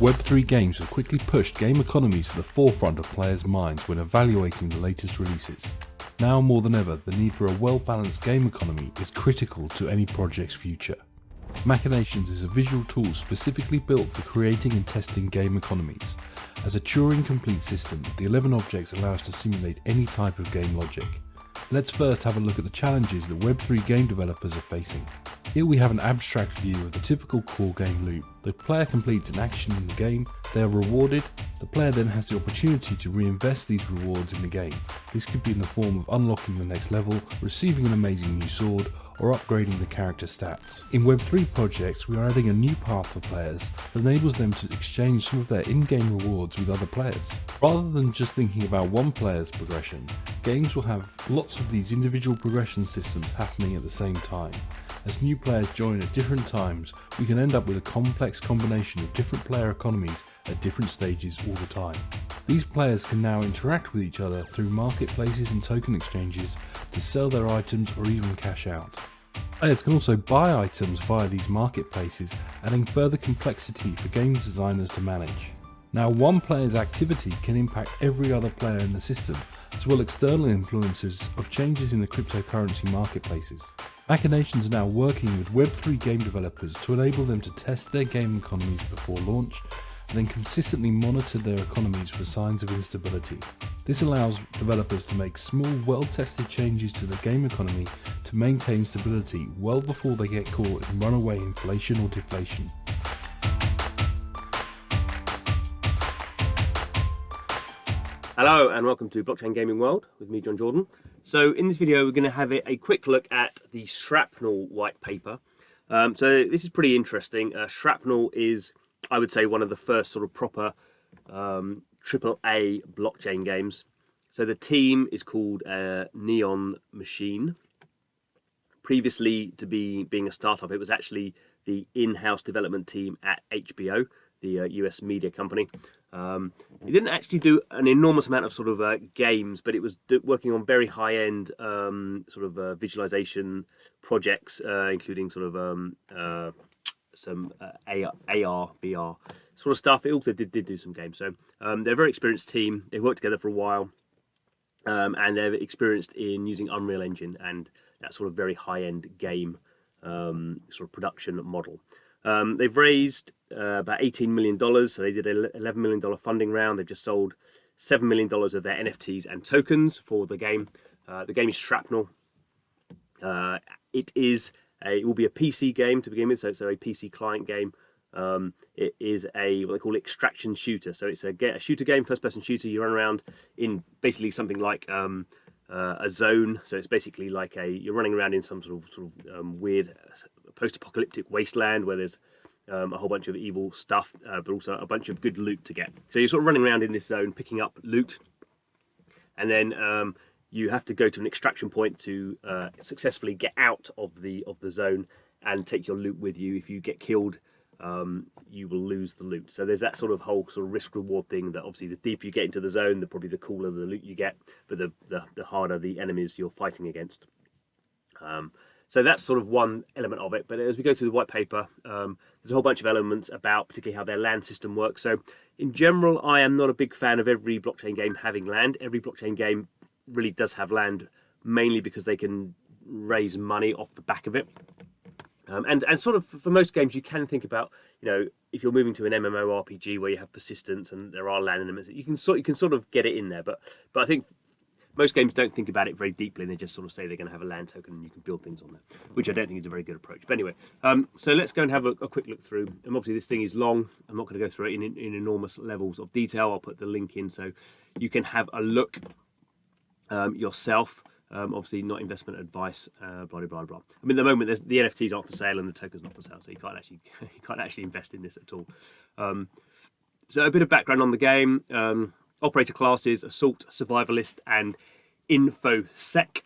Web3 games have quickly pushed game economies to the forefront of players' minds when evaluating the latest releases. Now more than ever, the need for a well-balanced game economy is critical to any project's future. Machinations is a visual tool specifically built for creating and testing game economies. As a Turing-complete system, the 11 objects allow us to simulate any type of game logic. Let's first have a look at the challenges that Web3 game developers are facing. Here we have an abstract view of the typical core game loop. The player completes an action in the game, they are rewarded, the player then has the opportunity to reinvest these rewards in the game. This could be in the form of unlocking the next level, receiving an amazing new sword, or upgrading the character stats. In Web3 projects, we are adding a new path for players that enables them to exchange some of their in-game rewards with other players. Rather than just thinking about one player's progression, games will have lots of these individual progression systems happening at the same time. As new players join at different times, we can end up with a complex combination of different player economies at different stages all the time. These players can now interact with each other through marketplaces and token exchanges to sell their items or even cash out. Players can also buy items via these marketplaces, adding further complexity for game designers to manage. Now, one player's activity can impact every other player in the system, as well as external influences of changes in the cryptocurrency marketplaces. Machinations are now working with Web3 game developers to enable them to test their game economies before launch, and then consistently monitor their economies for signs of instability. This allows developers to make small, well-tested changes to the game economy to maintain stability well before they get caught in runaway inflation or deflation. Hello and welcome to Blockchain Gaming World with me, John Jordan. So in this video we're going to have a quick look at the Shrapnel white paper. So this is pretty interesting. Shrapnel is, I would say, one of the first sort of proper AAA blockchain games. So the team is called Neon Machine. Previously to being a startup, it was actually the in-house development team at HBO, the US media company. It didn't actually do an enormous amount of sort of games, but it was working on very high-end sort of visualization projects, including sort of some AR, VR sort of stuff. It also did do some games. So they're a very experienced team. They've worked together for a while, and they're experienced in using Unreal Engine and that sort of very high-end game sort of production model. They've raised about $18 million, so they did an $11 million funding round. They've just sold $7 million of their NFTs and tokens for the game. The game is Shrapnel. It will be a PC game to begin with, so a PC client game. It is what they call extraction shooter. So it's a shooter game, first-person shooter. You run around in basically something like a zone. So it's basically like you're running around in some sort of weird post-apocalyptic wasteland where there's a whole bunch of evil stuff, but also a bunch of good loot to get. So you're sort of running around in this zone, picking up loot, and then you have to go to an extraction point to successfully get out of the zone and take your loot with you. If you get killed, you will lose the loot. So there's that sort of whole sort of risk-reward thing that obviously the deeper you get into the zone, probably the cooler the loot you get, but the harder the enemies you're fighting against. So that's sort of one element of it. But as we go through the white paper, there's a whole bunch of elements about particularly how their land system works. So in general, I am not a big fan of every blockchain game having land. Every blockchain game really does have land, mainly because they can raise money off the back of it. And sort of for most games, you can think about, if you're moving to an MMORPG where you have persistence and there are land elements, you can sort of get it in there. But I think most games don't think about it very deeply, and they just sort of say they're going to have a land token and you can build things on there, which I don't think is a very good approach. But anyway, so let's go and have a quick look through. And obviously this thing is long. I'm not going to go through it in enormous levels of detail. I'll put the link in so you can have a look yourself. Obviously not investment advice, blah blah blah blah. I mean, at the moment the NFTs aren't for sale and the tokens not for sale, so you can't actually invest in this at all. So a bit of background on the game. Operator classes: Assault, Survivalist, and InfoSec.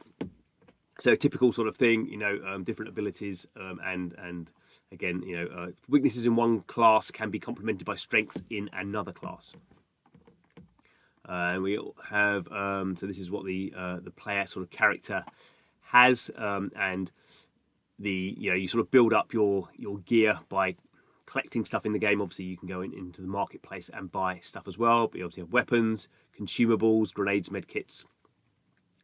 So typical sort of thing, different abilities, and again, weaknesses in one class can be complemented by strengths in another class. And we have so this is what the player sort of character has, and you sort of build up your gear by collecting stuff in the game. Obviously, you can go into the marketplace and buy stuff as well. But you obviously have weapons, consumables, grenades, medkits.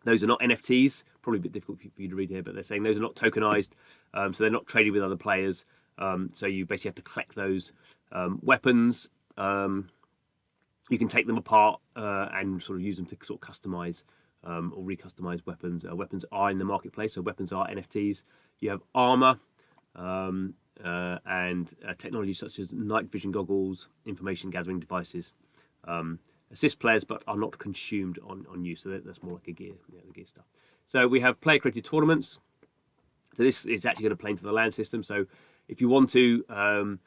Those are not NFTs. Probably a bit difficult for you to read here, but they're saying those are not tokenized, so they're not traded with other players. So you basically have to collect those weapons. You can take them apart and sort of use them to sort of customize or recustomize weapons. Weapons are in the marketplace, so weapons are NFTs. You have armor and technology such as night vision goggles, information gathering devices. Assist players but are not consumed on use, so that's more like a gear, the gear stuff. So we have player created tournaments. So this is actually going to play into the LAN system. So if you want to,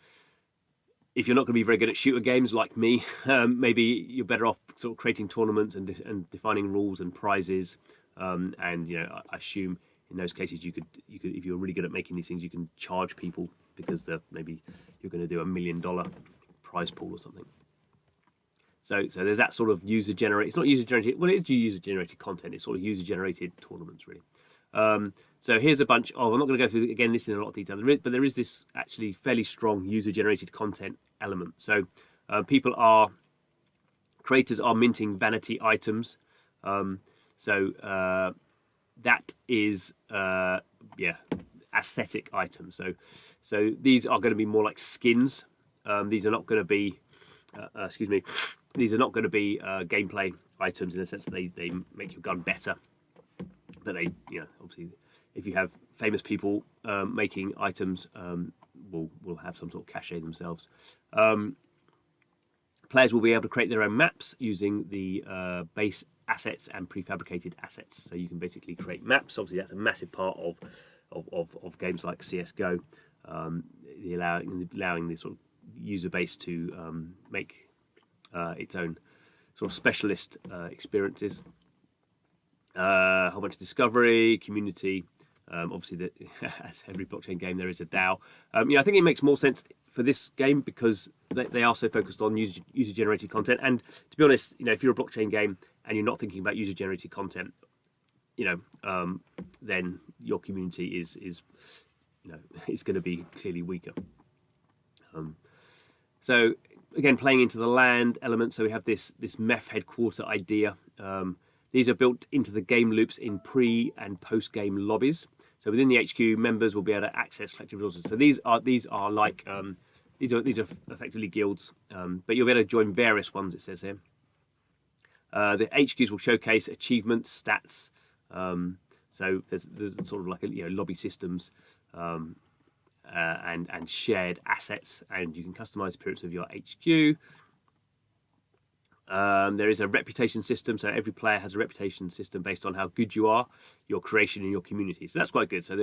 if you're not going to be very good at shooter games like me, maybe you're better off sort of creating tournaments and defining rules and prizes. And I assume in those cases you could if you're really good at making these things, you can charge people because maybe you're going to do $1 million prize pool or something. So there's that sort of user generated. It's not user generated. Well, it is user generated content. It's sort of user generated tournaments, really. So here's a bunch of. I'm not going to go through again this in a lot of detail, but there is this actually fairly strong user generated content element. So creators are minting vanity items. That is aesthetic items. So these are going to be more like skins. These are not going to be. These are not going to be gameplay items in the sense that they make your gun better. But they, obviously, if you have famous people making items, will have some sort of cachet themselves. Players will be able to create their own maps using the base assets and prefabricated assets. So you can basically create maps. Obviously, that's a massive part of games like CS:GO, allowing the sort of user base to make its own sort of specialist experiences. A whole bunch of discovery, community. Obviously, as every blockchain game, there is a DAO. I think it makes more sense for this game because they are so focused on user-generated content. And to be honest, if you're a blockchain game and you're not thinking about user-generated content, then your community is going to be clearly weaker. So again, playing into the land element. So we have this MEF headquarter idea. These are built into the game loops in pre and post game lobbies. So within the HQ, members will be able to access collective resources. So these are effectively guilds, but you'll be able to join various ones. It says here. The HQs will showcase achievements, stats. So there's sort of like lobby systems. And shared assets, and you can customize appearance of your HQ. There is a reputation system, so every player has a reputation system based on how good you are, your creation, and your community. So that's quite good. So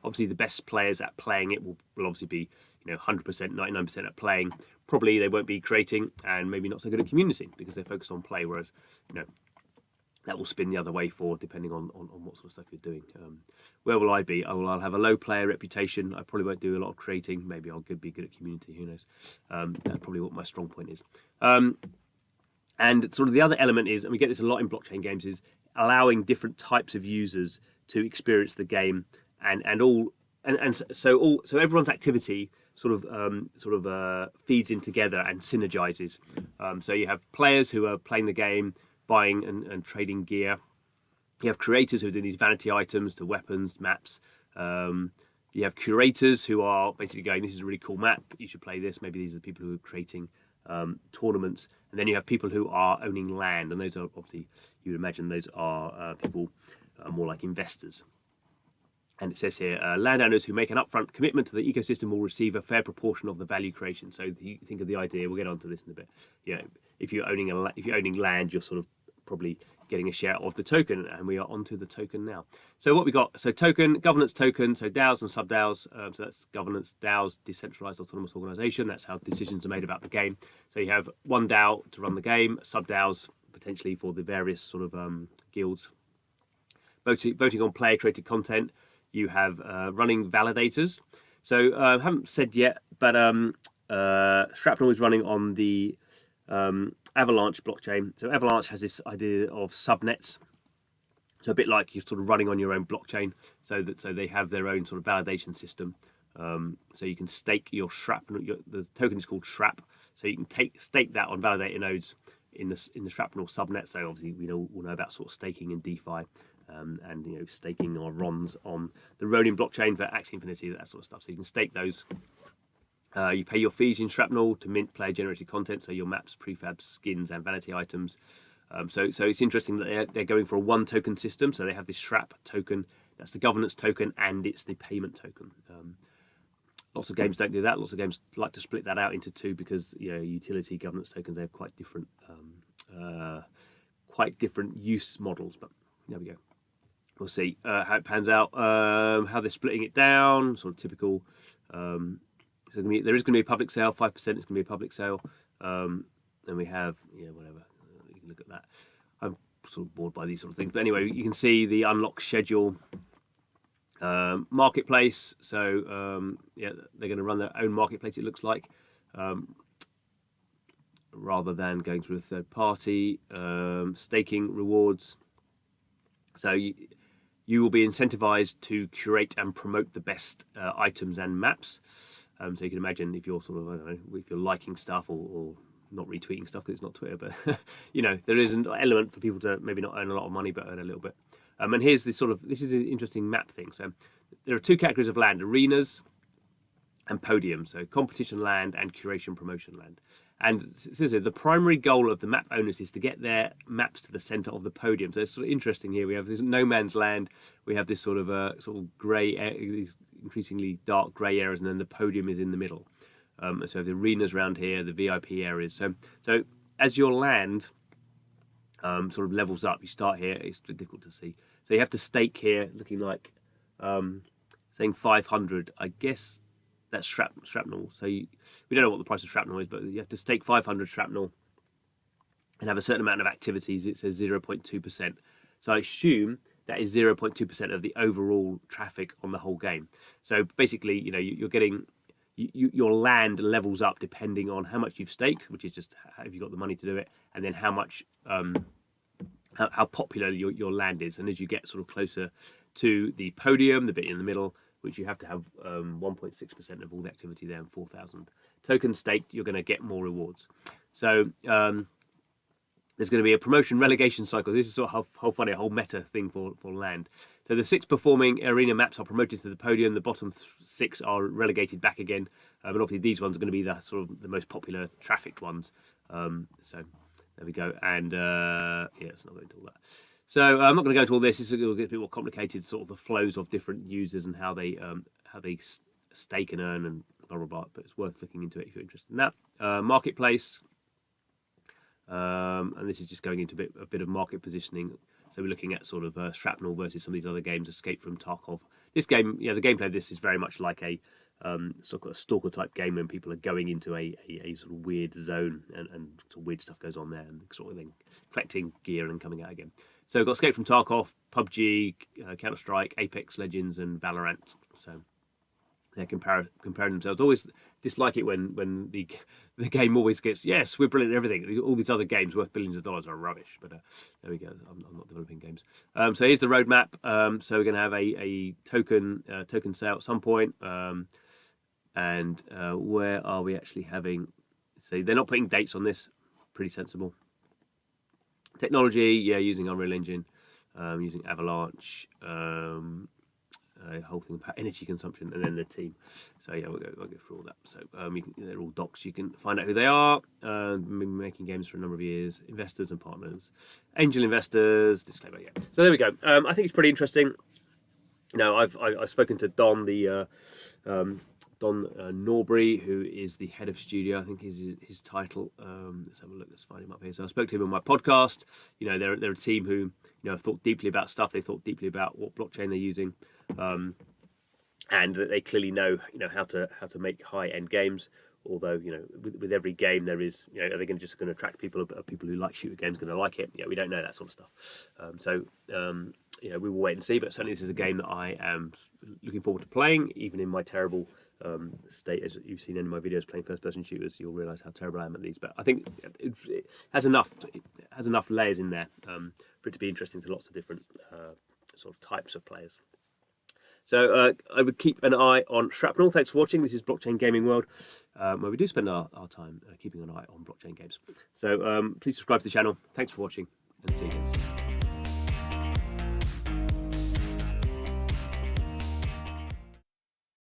obviously the best players at playing it will obviously be 100%, 99% at playing. Probably they won't be creating, and maybe not so good at community because they're focused on play. Whereas that will spin the other way depending on what sort of stuff you're doing. Where will I be? I'll have a low player reputation. I probably won't do a lot of creating. Maybe I'll be good at community. Who knows? That's probably what my strong point is. And sort of the other element is, and we get this a lot in blockchain games, is allowing different types of users to experience the game, so everyone's activity sort of feeds in together and synergizes. So you have players who are playing the game, buying and trading gear. You have creators who are doing these vanity items to weapons, maps. You have curators who are basically going, this is a really cool map, you should play this. Maybe these are the people who are creating tournaments. And then you have people who are owning land. And those are obviously, you would imagine those are people more like investors. And it says here, landowners who make an upfront commitment to the ecosystem will receive a fair proportion of the value creation. So you think of the idea, we'll get onto this in a bit. If you're owning land, you're sort of probably getting a share of the token, and we are onto the token now. So what we got? So governance token, so DAOs and sub-DAOs. So that's governance, DAOs, decentralized autonomous organization. That's how decisions are made about the game. So you have one DAO to run the game, sub-DAOs potentially for the various sort of guilds. Voting on player-created content. You have running validators. So I haven't said yet, but Shrapnel is running on the Avalanche blockchain. So Avalanche has this idea of subnets. So a bit like you're sort of running on your own blockchain. So they have their own sort of validation system. So you can stake your shrapnel. The token is called Shrap. So you can stake that on validator nodes in the Shrapnel subnet. So obviously we all know about sort of staking in DeFi, and staking our RONs on the Ronin blockchain for Axie Infinity, that sort of stuff. So you can stake those. You pay your fees in Shrapnel to mint player-generated content, so your maps, prefabs, skins, and vanity items. So it's interesting that they're going for a one token system. So they have this Shrap token, that's the governance token, and it's the payment token. Lots of games don't do that. Lots of games like to split that out into two because utility governance tokens, they have quite different use models. But there we go. We'll see how it pans out. How they're splitting it down, sort of typical. So there is going to be a public sale. 5% is going to be a public sale. And we have whatever. You can look at that. I'm sort of bored by these sort of things, but anyway, you can see the unlock schedule. Marketplace, so they're going to run their own marketplace, it looks like, rather than going through a third party. Staking rewards, so you will be incentivized to curate and promote the best items and maps. So you can imagine if you're sort of, I don't know, if you're liking stuff or not retweeting stuff because it's not Twitter, but there is an element for people to maybe not earn a lot of money but earn a little bit. And here's this is an interesting map thing. So there are two categories of land: arenas and podium. So competition land and curation promotion land. And it says here, the primary goal of the map owners is to get their maps to the center of the podium. So it's sort of interesting here. We have this no man's land. We have this sort of grey, these increasingly dark grey areas, and then the podium is in the middle. So the arenas around here, the VIP areas. So as your land sort of levels up, you start here. It's difficult to see. So you have to stake here, looking like saying 500. I guess that's shrapnel. So we don't know what the price of shrapnel is, but you have to stake 500 shrapnel and have a certain amount of activities. It says 0.2%. So I assume that is 0.2% of the overall traffic on the whole game. So basically, you're getting your land levels up depending on how much you've staked, which is just have you got the money to do it, and then how much how popular your land is. And as you get sort of closer to the podium, the bit in the middle, which you have to have 1.6% of all the activity there and 4,000 tokens staked, you're going to get more rewards. So there's going to be a promotion relegation cycle. This is sort of how funny, a whole meta thing for land. So the 6 performing arena maps are promoted to the podium. The bottom 6 are relegated back again. But obviously these ones are going to be the sort of the most popular trafficked ones. So there we go. And it's not going to do all that. So I'm not going to go into all this. This will get a bit more complicated, sort of the flows of different users and how they stake and earn and blah blah blah. But it's worth looking into it if you're interested in that. Marketplace, and this is just going into a bit of market positioning. So we're looking at sort of Shrapnel versus some of these other games, Escape from Tarkov. This game, the gameplay of this is very much like a sort of a stalker type game when people are going into a sort of weird zone and sort of weird stuff goes on there and sort of then collecting gear and coming out again. So we've got Escape from Tarkov, PUBG, Counter-Strike, Apex Legends, and Valorant. So they're comparing themselves. Always dislike it when the game always gets, yes, we're brilliant at everything. All these other games worth billions of dollars are rubbish. But there we go. I'm not developing games. So here's the roadmap. So we're going to have a token sale at some point. And where are we actually having? So they're not putting dates on this. Pretty sensible. Technology, using Unreal Engine, using Avalanche, whole thing about energy consumption, and then the team. So we'll go through all that. So they're all docs. You can find out who they are. Been making games for a number of years. Investors and partners, angel investors. Disclaimer. Yeah. So there we go. I think it's pretty interesting. I've spoken to Don Don Norbury, who is the head of studio, I think is his title. Let's have a look. Let's find him up here. So I spoke to him on my podcast. They're a team who have thought deeply about stuff. They thought deeply about what blockchain they're using, and they clearly know how to make high end games. Although with every game there is are they going to attract people? Are people who like shooter games going to like it? We don't know that sort of stuff. We will wait and see. But certainly this is a game that I am looking forward to playing, even in my terrible state. As you've seen in my videos playing first-person shooters, you'll realise how terrible I am at these. But I think it has enough layers in there for it to be interesting to lots of different sort of types of players. So I would keep an eye on Shrapnel. Thanks for watching. This is Blockchain Gaming World, where we do spend our time keeping an eye on blockchain games. So please subscribe to the channel. Thanks for watching, and see you next time.